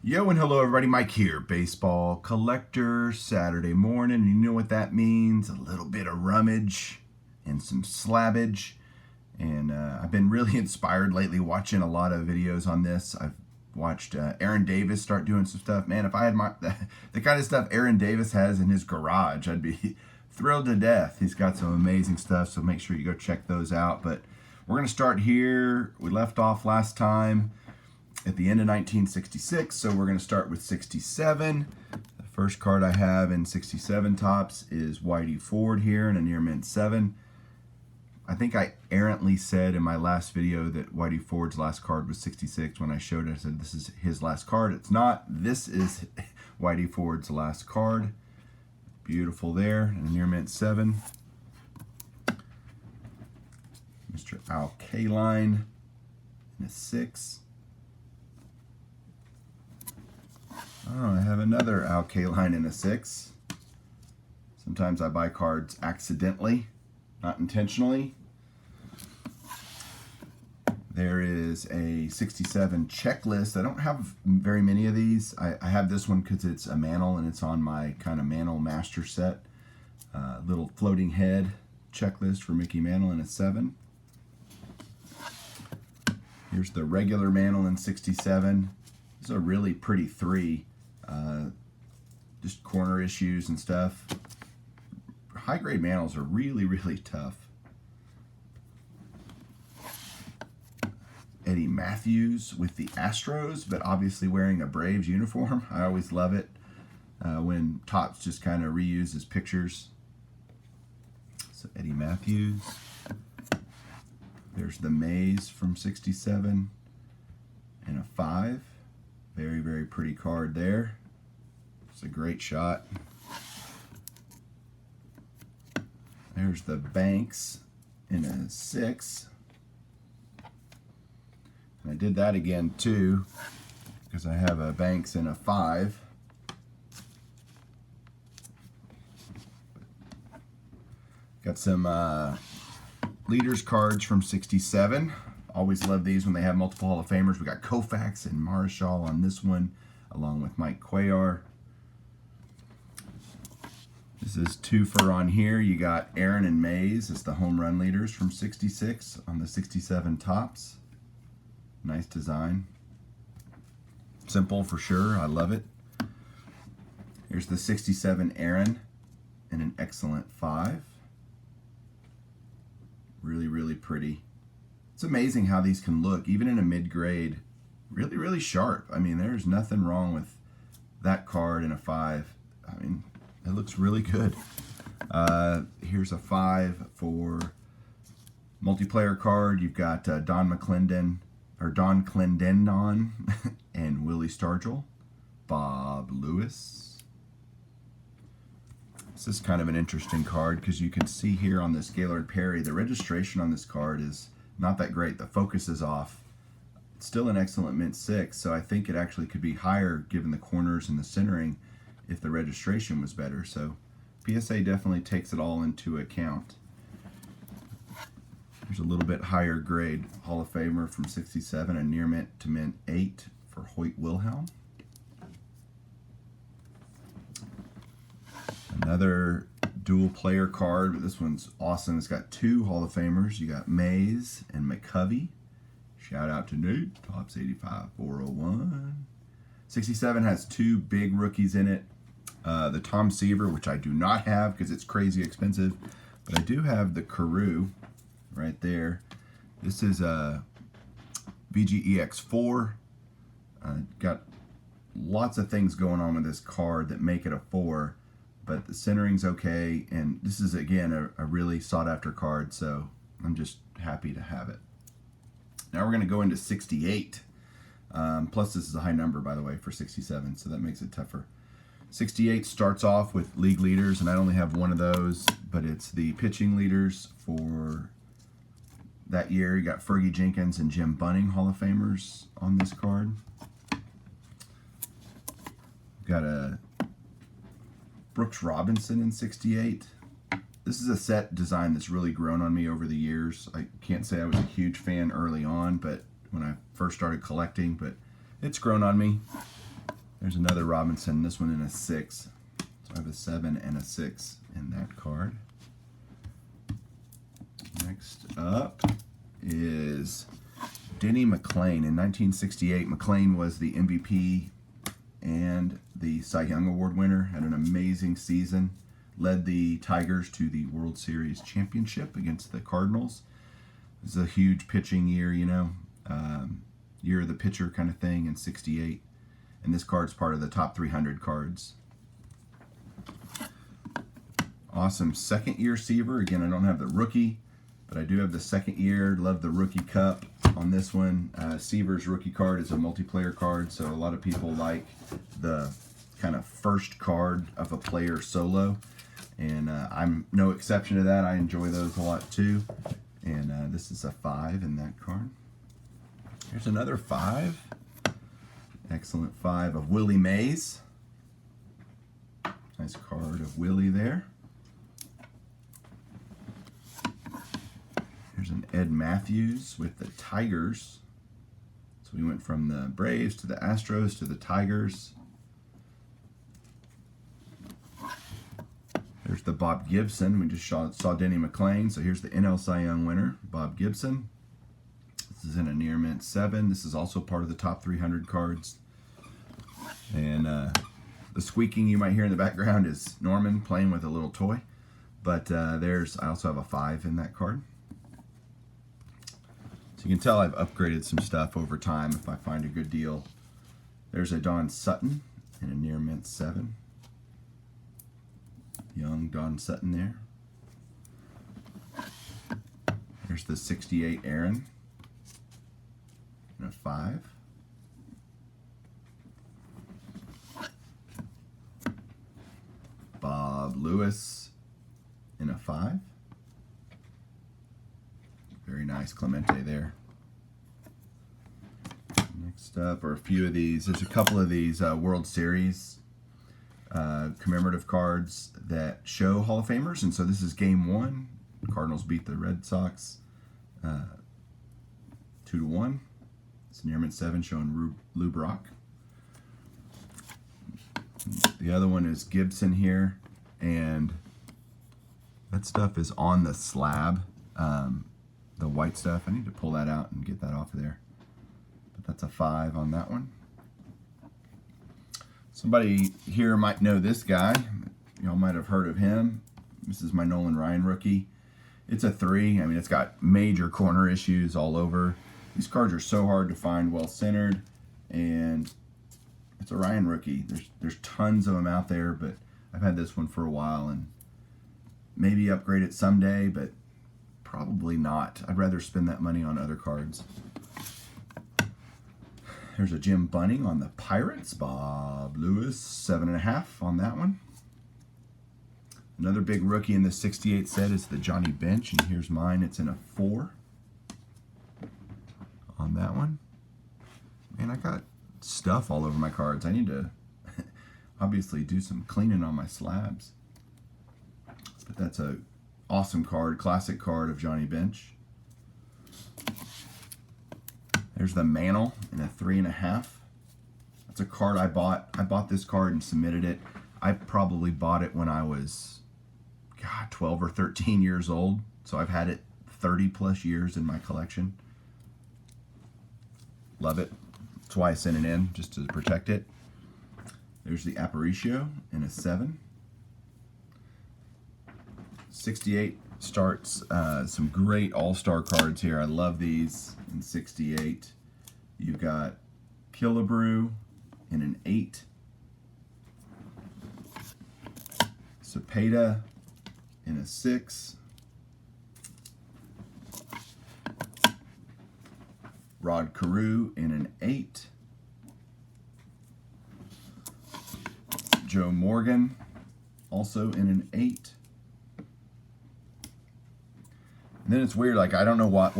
Yo and hello everybody, Mike here, baseball collector, Saturday morning. You know what that means, a little bit of rummage and some slabbage. And I've been really inspired lately watching a lot of videos on this. I've watched Aaron Davis start doing some stuff. Man, if I had the kind of stuff Aaron Davis has in his garage, I'd be thrilled to death. He's got some amazing stuff, so make sure you go check those out. But we're going to start here. We left off last time at the end of 1966, so we're going to start with 67. The first card I have in 67 tops is Whitey Ford here in a near mint 7. I think I errantly said in my last video that Whitey Ford's last card was 66. When I showed it, I said this is his last card. It's not. This is Whitey Ford's last card. Beautiful there in a near mint 7. Mr. Mcclain in a 6. Oh, I have another Mcclain in a 6. Sometimes I buy cards accidentally, not intentionally. There is a 67 checklist. I don't have very many of these. I have this one because it's a Mantle and it's on my kind of Mantle master set. Little floating head checklist for Mickey Mantle in a 7. Here's the regular Mantle in 67. This is a really pretty 3. Just corner issues and stuff. High grade Mantles are really, really tough. Eddie Matthews with the Astros, but obviously wearing a Braves uniform. I always love it when Topps just kind of reuses pictures. So Eddie Matthews. There's the Mays from 67 and a 5. Very, very pretty card there. It's a great shot. There's the Banks in a 6. And I did that again too because I have a Banks in a 5. Got some leaders cards from 67. Always love these when they have multiple Hall of Famers. We got Koufax and Marichal on this one, along with Mike Cuellar. This is twofer on here. You got Aaron and Mays as the home run leaders from 66 on the 67 tops. Nice design. Simple for sure. I love it. Here's the 67 Aaron in an excellent 5. Really, really pretty. It's amazing how these can look, even in a mid-grade, really, really sharp. I mean, there's nothing wrong with that card in a 5. I mean, it looks really good. Here's a 5 for multiplayer card. You've got Don Clendenon and Willie Stargell. Bob Lewis. This is kind of an interesting card because you can see here on this Gaylord Perry, the registration on this card is not that great. The focus is off. It's still an excellent mint 6, so I think it actually could be higher given the corners and the centering if the registration was better. So PSA definitely takes it all into account. There's a little bit higher grade Hall of Famer from 67, a near mint to mint 8 for Hoyt Wilhelm. Another dual player card, but this one's awesome. It's got 2 Hall of Famers. You got Mays and McCovey. Shout out to Nate, Topps 85 401. 67 has 2 big rookies in it. The Tom Seaver, which I do not have because it's crazy expensive, but I do have the Carew right there. This is a VGEX4. Got lots of things going on with this card that make it a 4. But the centering's okay, and this is, again, a really sought-after card, so I'm just happy to have it. Now we're going to go into 68. Plus, this is a high number, by the way, for 67, so that makes it tougher. 68 starts off with league leaders, and I only have one of those, but it's the pitching leaders for that year. You got Fergie Jenkins and Jim Bunning Hall of Famers on this card. Got a Brooks Robinson in 68. This is a set design that's really grown on me over the years. I can't say I was a huge fan early on, but when I first started collecting, but it's grown on me. There's another Robinson, this one in a 6. So I have a 7 and a 6 in that card. Next up is Denny Mcclain. In 1968, Mcclain was the MVP and the Cy Young Award winner. Had an amazing season. Led the Tigers to the World Series championship against the Cardinals. It was a huge pitching year, you know. Year of the pitcher kind of thing in 68. And this card's part of the top 300 cards. Awesome second year Seaver. Again, I don't have the rookie, but I do have the second year. Love the rookie cup on this one. Seaver's rookie card is a multiplayer card, so a lot of people like the kind of first card of a player solo. And I'm no exception to that. I enjoy those a lot too. And this is a 5 in that card. Here's another 5. Excellent 5 of Willie Mays. Nice card of Willie there. Here's an Ed Matthews with the Tigers. So we went from the Braves to the Astros to the Tigers. There's the Bob Gibson. We just saw Denny Mcclain. So here's the NL Cy Young winner, Bob Gibson. This is in a near mint 7. This is also part of the top 300 cards. And the squeaking you might hear in the background is Norman playing with a little toy. But I also have a 5 in that card. So you can tell I've upgraded some stuff over time if I find a good deal. There's a Don Sutton in a near mint 7. Young Don Sutton there. There's the 68 Aaron in a 5. Bob Lewis in a 5. Very nice Clemente there. Next up are a few of these. There's a couple of these World Series commemorative cards that show Hall of Famers. And so this is game 1. Cardinals beat the Red Sox 2-1. It's near mint 7 showing Lou Brock. The other one is Gibson here, and that stuff is on the slab, the white stuff. I need to pull that out and get that off of there. But that's a 5 on that one. Somebody here might know this guy. Y'all might have heard of him. This is my Nolan Ryan rookie. It's a 3. I mean, it's got major corner issues all over. These cards are so hard to find well-centered, and it's a Ryan rookie. There's tons of them out there, but I've had this one for a while and maybe upgrade it someday, but probably not. I'd rather spend that money on other cards. There's a Jim Bunning on the Pirates. Bob Lewis, 7.5 on that one. Another big rookie in the 68 set is the Johnny Bench, and here's mine. It's in a 4 on that one. Man, I got stuff all over my cards. I need to obviously do some cleaning on my slabs. But that's a awesome card, classic card of Johnny Bench. There's the Mantle in a 3.5. That's a card I bought. I bought this card and submitted it. I probably bought it when I was, 12 or 13 years old. So I've had it 30 plus years in my collection. Love it. That's why I sent it in, just to protect it. There's the Aparicio in a 7. 68 starts some great all-star cards here. I love these in 68. You've got Killebrew in an 8. Cepeda in a 6. Rod Carew in an 8. Joe Morgan also in an 8. And then it's weird, like I don't know what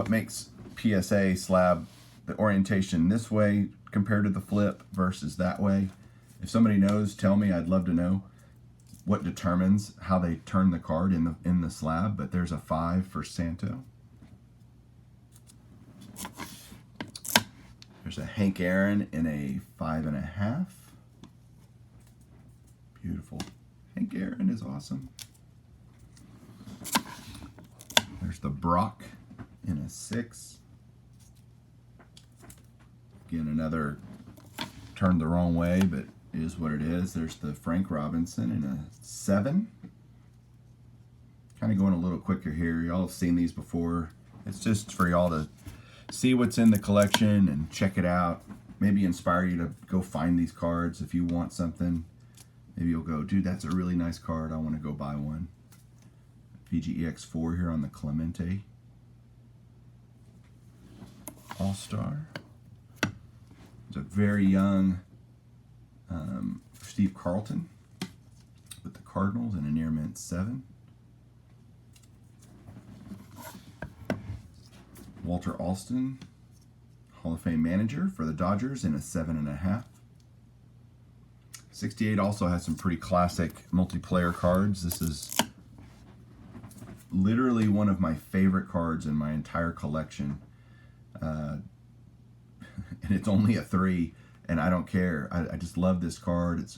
makes PSA slab the orientation this way compared to the flip versus that way. If somebody knows, tell me. I'd love to know what determines how they turn the card in the slab. But there's a 5 for Santo. There's a Hank Aaron in a 5.5. Beautiful. Hank Aaron is awesome. There's the Brock in a 6. Again, another turned the wrong way, but is what it is. There's the Frank Robinson in a 7. Kind of going a little quicker here. Y'all have seen these before. It's just for y'all to see what's in the collection and check it out. Maybe inspire you to go find these cards if you want something. Maybe you'll go, dude, that's a really nice card. I want to go buy one. VGEX4 here on the Clemente. All-Star. It's a very young Steve Carlton with the Cardinals in a near mint 7. Walter Alston, Hall of Fame manager for the Dodgers in a 7.5. 68 also has some pretty classic multiplayer cards. This is literally one of my favorite cards in my entire collection. And it's only a 3, and I don't care. I just love this card. It's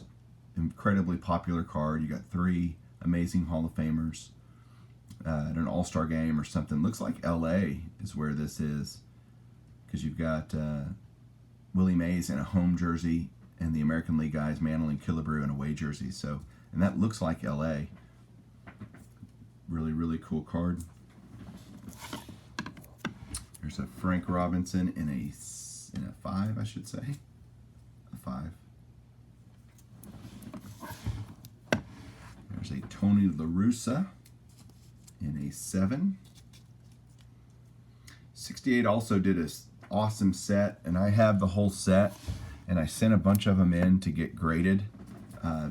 an incredibly popular card. You got 3 amazing Hall of Famers at an All-Star game or something. Looks like LA is where this is, because you've got Willie Mays in a home jersey and the American League guys, Mantle and Killebrew, in away jerseys. So, and that looks like LA. Really, really cool card. There's a Frank Robinson in a 5, I should say. A 5. There's a Tony La Russa in a 7. 68 also did an awesome set, and I have the whole set, and I sent a bunch of them in to get graded.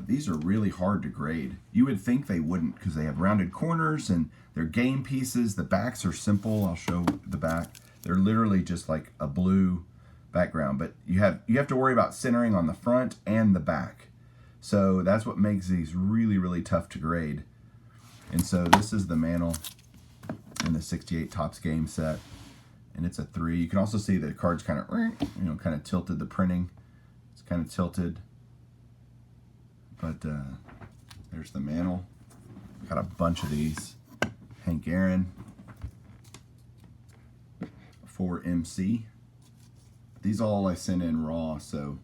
These are really hard to grade. You would think they wouldn't, because they have rounded corners and they're game pieces. The backs are simple. I'll show the back. They're literally just like a blue background, but you have to worry about centering on the front and the back. So that's what makes these really, really tough to grade. And so this is the Mantle in the 68 Topps game set, and it's a 3. You can also see the cards kind of, kind of tilted. The printing, it's kind of tilted. But there's the Mantle. Got a bunch of these. Hank Aaron. 4 MC. These all I sent in raw, so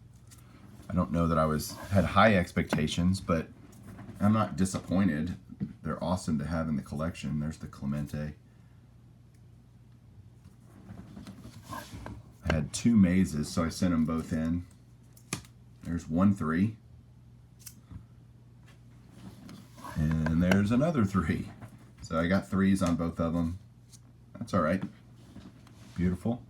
I don't know that I had high expectations, but I'm not disappointed. They're awesome to have in the collection. There's the Clemente. I had 2 mazes, so I sent them both in. There's 1 3. And there's another 3. So I got 3s on both of them. That's all right. Beautiful.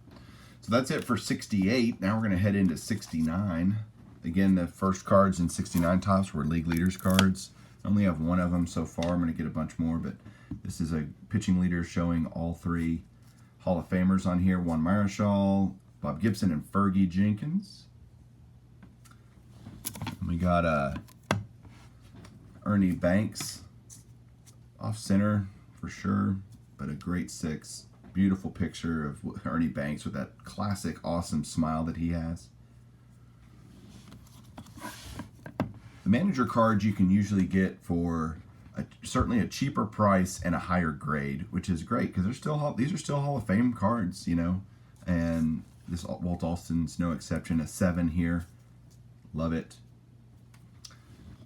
So that's it for 68. Now we're going to head into 69. Again, the first cards in 69 Topps were League Leaders cards. I only have 1 of them so far. I'm going to get a bunch more, but this is a pitching leader showing all 3 Hall of Famers on here. Juan Marichal, Bob Gibson, and Fergie Jenkins. And we got Ernie Banks, off center for sure, but a great 6. Beautiful picture of Ernie Banks with that classic awesome smile that he has. The manager cards you can usually get for certainly a cheaper price and a higher grade, which is great, because these are still Hall of Fame cards, and this Walt Alston's no exception. A 7 here. Love it.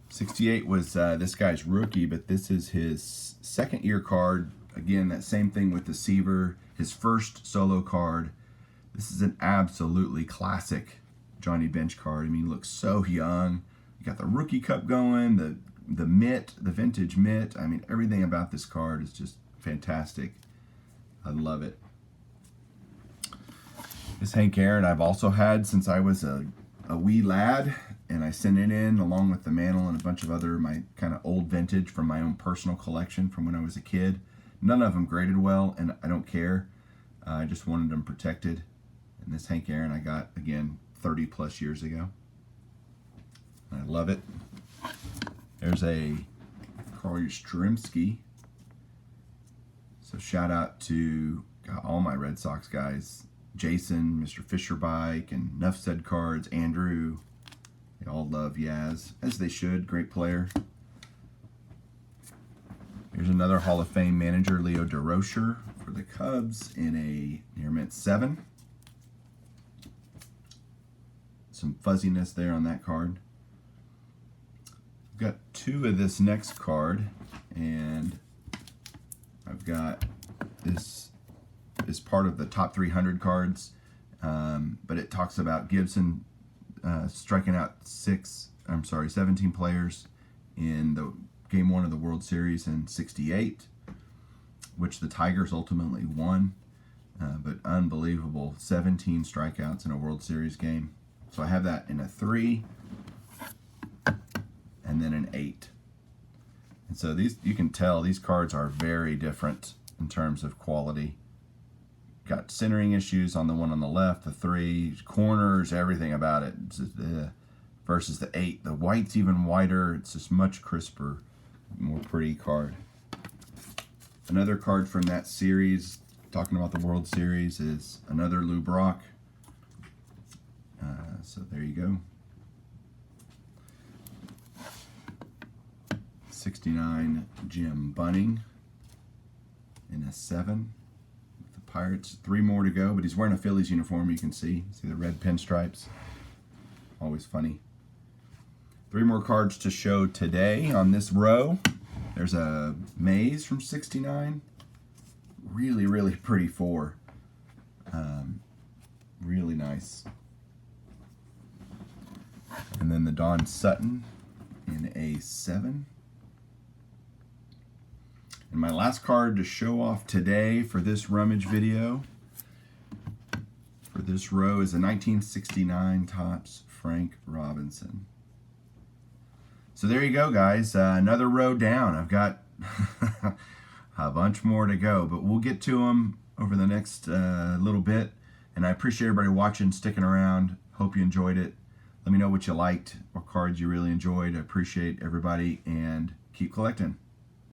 68 was this guy's rookie, but this is his 2nd year card. Again, that same thing with the Seaver, his first solo card. This is an absolutely classic Johnny Bench card. I mean, he looks so young. You got the rookie cup going, the mitt, the vintage mitt. I mean, everything about this card is just fantastic. I love it. This Hank Aaron I've also had since I was a wee lad, and I sent it in along with the Mantle and a bunch of other my kind of old vintage from my own personal collection from when I was a kid. None of them graded well, and I don't care. I just wanted them protected. And this Hank Aaron I got, again, 30 plus years ago. I love it. There's a Carl Yastrzemski. So shout out to all my Red Sox guys. Jason, Mr. Fisherbike, and Enough Said Cards, Andrew. They all love Yaz, as they should. Great player. Here's another Hall of Fame manager, Leo Durocher, for the Cubs in a near mint 7. Some fuzziness there on that card. I've got 2 of this next card, and I've got this is part of the top 300 cards, but it talks about Gibson striking out 17 players in the Game 1 of the World Series in '68, which the Tigers ultimately won, but unbelievable 17 strikeouts in a World Series game. So I have that in a 3 and then an 8. And so these, you can tell these cards are very different in terms of quality. Got centering issues on the one on the left, the 3, corners, everything about it. Versus the 8. The white's even whiter. It's just much crisper, more pretty card. Another card from that series, talking about the World Series, is another Lou Brock. So there you go. 69 Jim Bunning in a 7 with the Pirates. 3 more to go, but he's wearing a Phillies uniform. You can see the red pinstripes. Always funny. 3 more cards to show today on this row. There's a Mays from 69. Really, really pretty 4. Really nice. And then the Don Sutton in a 7. And my last card to show off today for this rummage video, for this row, is a 1969 Topps Frank Robinson. So there you go, guys. Another row down. I've got a bunch more to go, but we'll get to them over the next little bit. And I appreciate everybody watching, sticking around. Hope you enjoyed it. Let me know what you liked, what cards you really enjoyed. I appreciate everybody, and keep collecting.